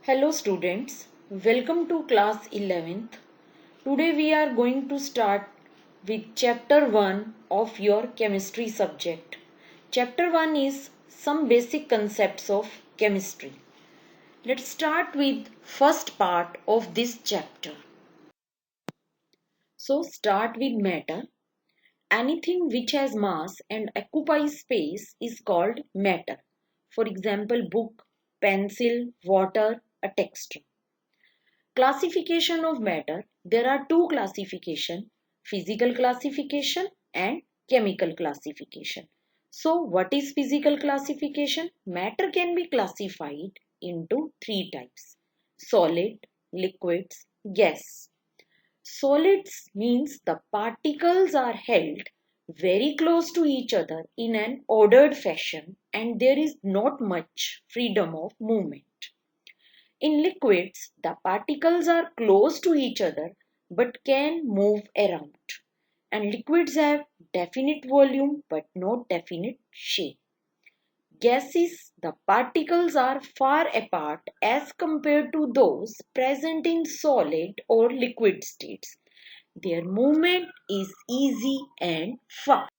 Hello students, welcome to class 11th. Today we are going to start with chapter 1 of your chemistry subject. Chapter 1 is some basic concepts of chemistry. Let's start with first part of this chapter. So start with matter. Anything which has mass and occupies space is called matter. For example, book, pencil, water, a texture. Classification of matter. There are two classification, physical classification and chemical classification. So what is physical classification? Matter can be classified into three types: solid, liquids, gas. Solids means the particles are held very close to each other in an ordered fashion and there is not much freedom of movement. In liquids, the particles are close to each other but can move around. And liquids have definite volume but no definite shape. Gases, the particles are far apart as compared to those present in solid or liquid states. Their movement is easy and fast.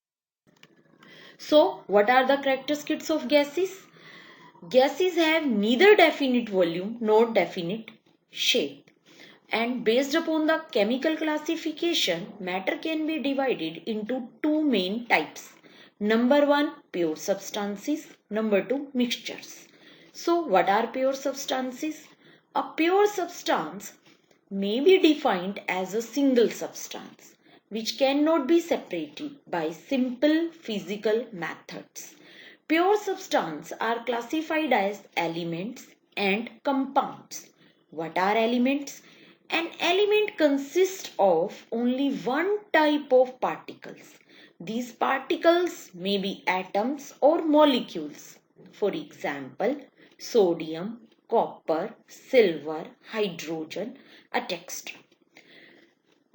So, what are the characteristics of gases? Gases have neither definite volume nor definite shape. And based upon the chemical classification, matter can be divided into two main types. Number one, pure substances. Number two, mixtures. So, what are pure substances? A pure substance may be defined as a single substance which cannot be separated by simple physical methods. Pure substances are classified as elements and compounds. What are elements? An element consists of only one type of particles. These particles may be atoms or molecules. For example, sodium, copper, silver, hydrogen, etc.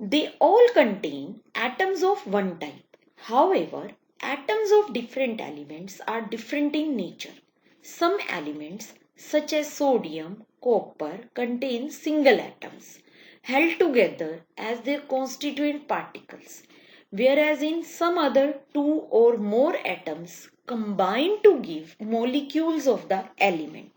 They all contain atoms of one type. However, atoms of different elements are different in nature. Some elements, such as sodium, copper, contain single atoms held together as their constituent particles, whereas in some other two or more atoms combine to give molecules of the element.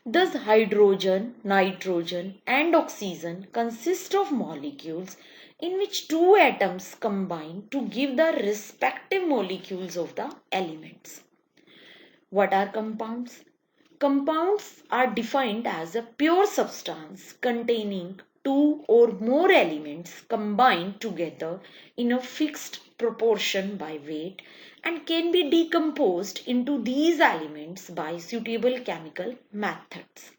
Thus, hydrogen, nitrogen, and oxygen consist of molecules in which two atoms combine to give the respective molecules of the elements. What are compounds? Compounds are defined as a pure substance containing two or more elements combined together in a fixed proportion by weight and can be decomposed into these elements by suitable chemical methods.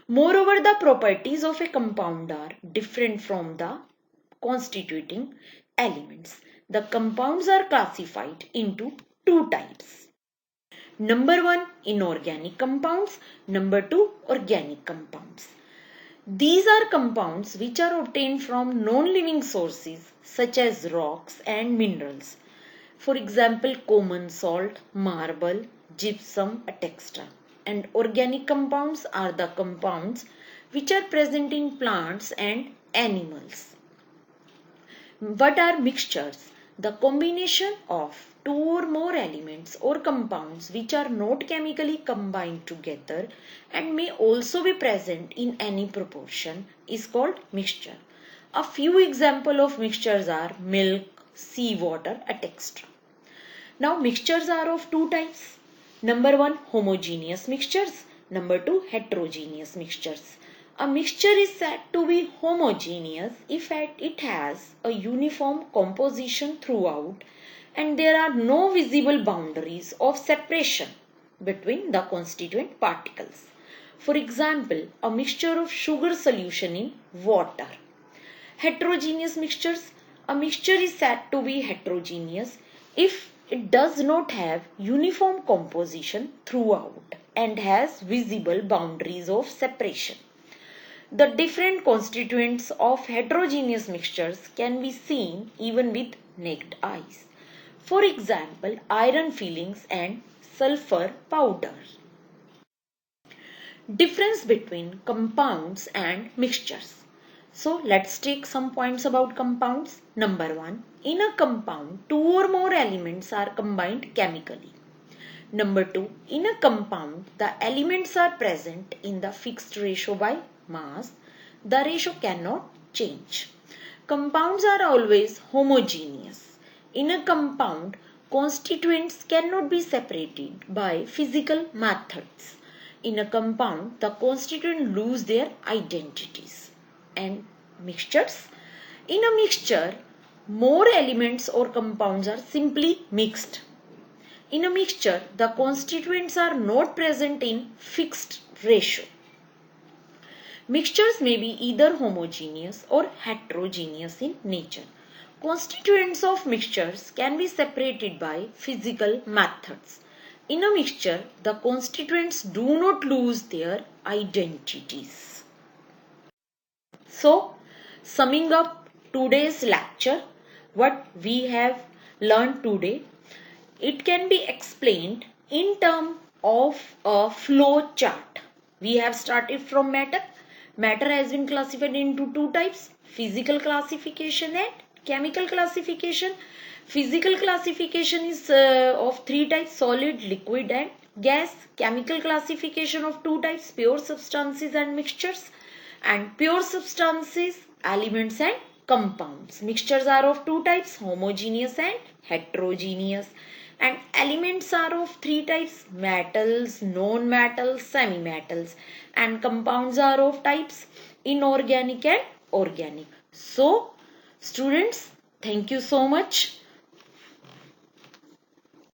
Moreover, the properties of a compound are different from the constituting elements. The compounds are classified into two types. Number one, inorganic compounds. Number two, organic compounds. These are compounds which are obtained from non-living sources such as rocks and minerals. For example, common salt, marble, gypsum, etc. And organic compounds are the compounds which are present in plants and animals. What are mixtures? The combination of two or more elements or compounds which are not chemically combined together and may also be present in any proportion is called mixture. A few examples of mixtures are milk, seawater, etc. Now mixtures are of two types. Number one, homogeneous mixtures. Number two, heterogeneous mixtures. A mixture is said to be homogeneous if it has a uniform composition throughout and there are no visible boundaries of separation between the constituent particles. For example, a mixture of sugar solution in water. Heterogeneous mixtures. A mixture is said to be heterogeneous if it does not have uniform composition throughout and has visible boundaries of separation. The different constituents of heterogeneous mixtures can be seen even with naked eyes. For example, iron fillings and sulfur powder. Difference between compounds and mixtures. So let's take some points about compounds. Number 1. In a compound, two or more elements are combined chemically. Number 2. In a compound, the elements are present in the fixed ratio by mass. The ratio cannot change. Compounds are always homogeneous. In a compound, constituents cannot be separated by physical methods. In a compound, the constituents lose their identities. And mixtures? In a mixture, more elements or compounds are simply mixed. In a mixture, the constituents are not present in fixed ratio. Mixtures may be either homogeneous or heterogeneous in nature. Constituents of mixtures can be separated by physical methods. In a mixture, the constituents do not lose their identities. So, summing up today's lecture, what we have learned today, it can be explained in terms of a flow chart. We have started from matter. Matter has been classified into two types, physical classification and chemical classification. Physical classification is of three types, solid, liquid and gas. Chemical classification of two types, pure substances and mixtures. And pure substances, elements and compounds. Mixtures are of two types, homogeneous and heterogeneous. And elements are of three types, metals, non-metals, semi-metals. And compounds are of types, inorganic and organic. So, students, thank you so much.